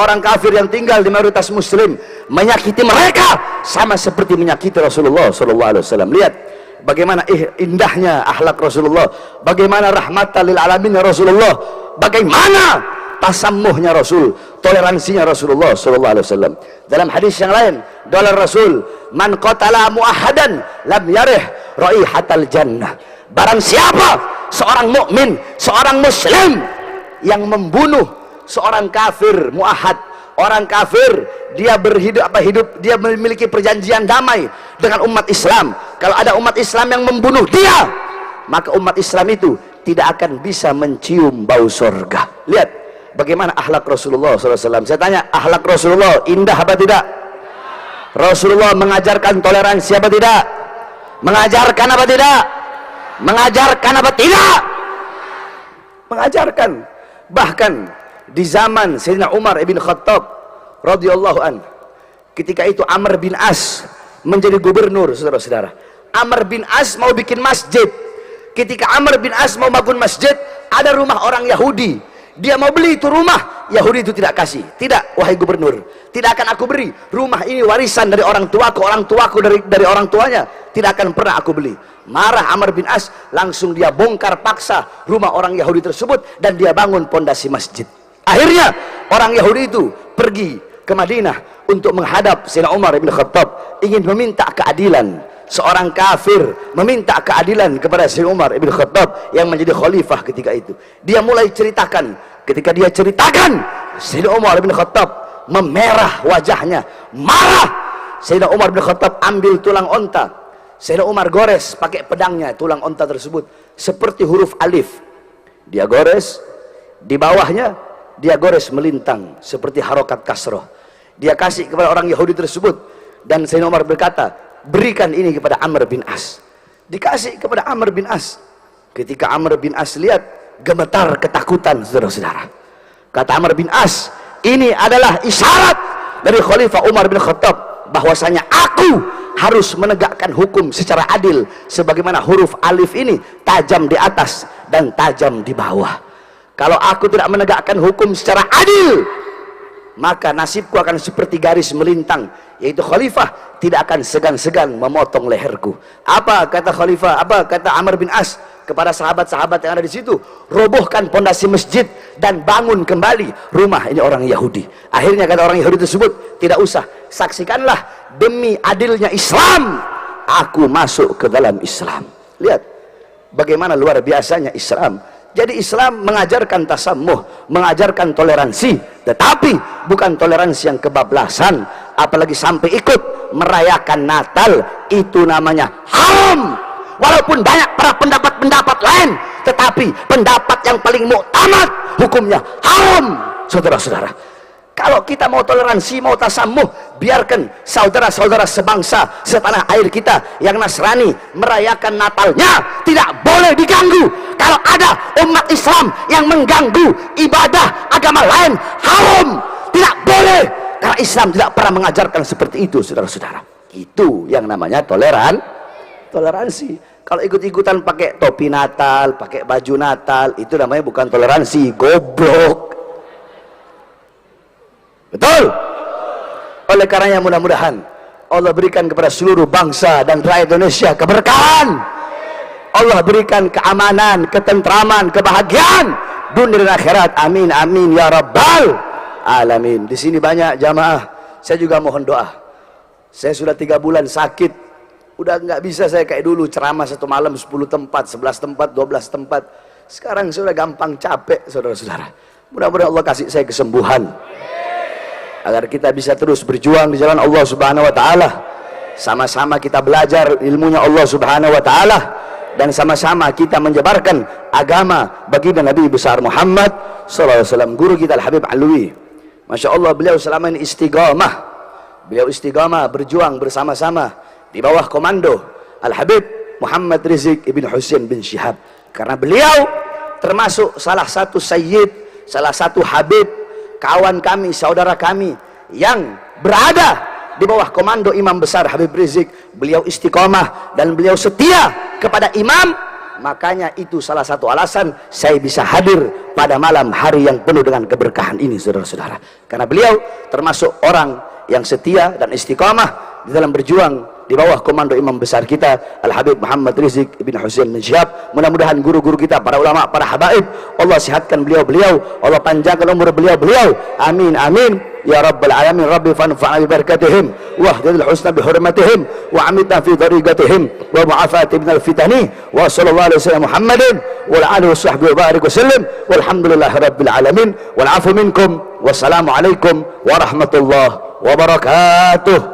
orang kafir yang tinggal di mayoritas muslim, menyakiti mereka sama seperti menyakiti Rasulullah SAW. Lihat bagaimana indahnya akhlak Rasulullah, bagaimana rahmatan lil alamin Rasulullah, bagaimana tasammuhnya Rasul, toleransinya Rasulullah SAW. Dalam hadis yang lain, dolar Rasul, man qatala muahadan lam yarih raihatal jannah. Barang siapa seorang mukmin, seorang muslim yang membunuh seorang kafir muahad, orang kafir, dia dia memiliki perjanjian damai dengan umat Islam. Kalau ada umat Islam yang membunuh dia, maka umat Islam itu tidak akan bisa mencium bau surga. Lihat bagaimana akhlak Rasulullah SAW. Saya tanya, akhlak Rasulullah indah apa tidak? Rasulullah mengajarkan toleransi apa tidak? Mengajarkan apa tidak? Mengajarkan apa tidak? Mengajarkan. Bahkan di zaman Sayyidina Umar ibn Khattab radhiyallahu an, ketika itu Amr bin As menjadi gubernur, saudara-saudara. Amr bin As mau bikin masjid. Ketika Amr bin As mau bangun masjid, ada rumah orang Yahudi. Dia mau beli itu rumah, Yahudi itu tidak kasih. Tidak, wahai gubernur, tidak akan aku beri. Rumah ini warisan dari orang tuaku dari orang tuanya. Tidak akan pernah aku beli. Marah Amr bin As, langsung dia bongkar paksa rumah orang Yahudi tersebut dan dia bangun pondasi masjid. Akhirnya orang Yahudi itu pergi ke Madinah untuk menghadap Sayyidina Umar bin Khattab, ingin meminta keadilan. Seorang kafir meminta keadilan kepada Sayyidina Umar bin Khattab yang menjadi khalifah ketika itu. Dia mulai ceritakan. Ketika dia ceritakan, Sayyidina Umar bin Khattab memerah wajahnya, marah. Sayyidina Umar bin Khattab ambil tulang onta, Sayyidina Umar gores pakai pedangnya tulang onta tersebut seperti huruf alif. Dia gores, di bawahnya dia gores melintang seperti harokat kasroh. Dia kasih kepada orang Yahudi tersebut, dan Sayyidina Umar berkata, berikan ini kepada Amr bin As. Dikasih kepada Amr bin As. Ketika Amr bin As lihat, gemetar ketakutan, saudara-saudara. Kata Amr bin As, ini adalah isyarat dari Khalifah Umar bin Khattab bahwasanya aku harus menegakkan hukum secara adil, sebagaimana huruf alif ini tajam di atas dan tajam di bawah. Kalau aku tidak menegakkan hukum secara adil, maka nasibku akan seperti garis melintang, yaitu khalifah tidak akan segan-segan memotong leherku. Apa kata khalifah, apa kata Amr bin As kepada sahabat-sahabat yang ada di situ? Robohkan pondasi masjid dan bangun kembali rumah ini orang Yahudi. Akhirnya kata orang Yahudi tersebut, tidak usah, saksikanlah demi adilnya Islam, aku masuk ke dalam Islam. Lihat bagaimana luar biasanya Islam. Jadi Islam mengajarkan tasammuh, mengajarkan toleransi, tetapi bukan toleransi yang kebablasan, apalagi sampai ikut merayakan Natal. Itu namanya haram. Walaupun banyak para pendapat-pendapat lain, tetapi pendapat yang paling muktamad hukumnya haram, saudara-saudara. Kalau kita mau toleransi, mau tasammuh, biarkan saudara-saudara sebangsa, setanah air kita yang Nasrani merayakan Natalnya, tidak boleh diganggu. Kalau ada umat Islam yang mengganggu ibadah agama lain, haram, tidak boleh, karena Islam tidak pernah mengajarkan seperti itu, saudara-saudara. Itu yang namanya toleransi. Kalau ikut-ikutan pakai topi Natal, pakai baju Natal, itu namanya bukan toleransi, goblok. Betul? Oleh karenanya mudah-mudahan Allah berikan kepada seluruh bangsa dan rakyat Indonesia keberkahan. Allah berikan keamanan, ketentraman, kebahagiaan dunia dan akhirat. Amin amin ya rabbal alamin. Di sini banyak jamaah. Saya juga mohon doa. Saya sudah 3 bulan sakit. Udah nggak bisa saya kayak dulu ceramah 1 malam 10 tempat, 11 tempat, 12 tempat. Sekarang saya udah gampang capek, saudara-saudara. Mudah-mudahan Allah kasih saya kesembuhan, agar kita bisa terus berjuang di jalan Allah Subhanahu wa taala. Sama-sama kita belajar ilmunya Allah Subhanahu wa taala, dan sama-sama kita menyebarkan agama baginda Nabi besar Muhammad sallallahu alaihi wasallam. Guru kita Al-Habib Alwi, Masya Allah, beliau selama ini istiqamah. Beliau istiqamah berjuang bersama-sama di bawah komando Al-Habib Muhammad Rizik ibn Husain bin Syihab. Karena beliau termasuk salah satu sayyid, salah satu habib, kawan kami, saudara kami yang berada di bawah komando Imam besar Habib Rizik. Beliau istiqomah dan beliau setia kepada Imam Makanya itu salah satu alasan saya bisa hadir pada malam hari yang penuh dengan keberkahan ini, saudara-saudara, karena beliau termasuk orang yang setia dan istiqamah di dalam berjuang di bawah komando imam besar kita Al-Habib Muhammad Rizik bin Husain bin Syihab. Mudah-mudahan guru-guru kita, para ulama, para habaib, Allah sihatkan beliau-beliau, Allah panjangkan umur beliau-beliau, amin amin ya rabbal alamin. Rabbi fanfa'na bi barakatihim wa hdil husna bi hurmatihim wa amitna fi tariqatihim wa mu'afati minal fitani wa sallallahu alaihi wasallam Muhammadin wa ala alihi washabbihi wa barik wasallam walhamdulillahi rabbil alamin wal afu minkum wassalamu alaikum warahmatullahi wabarakatuh.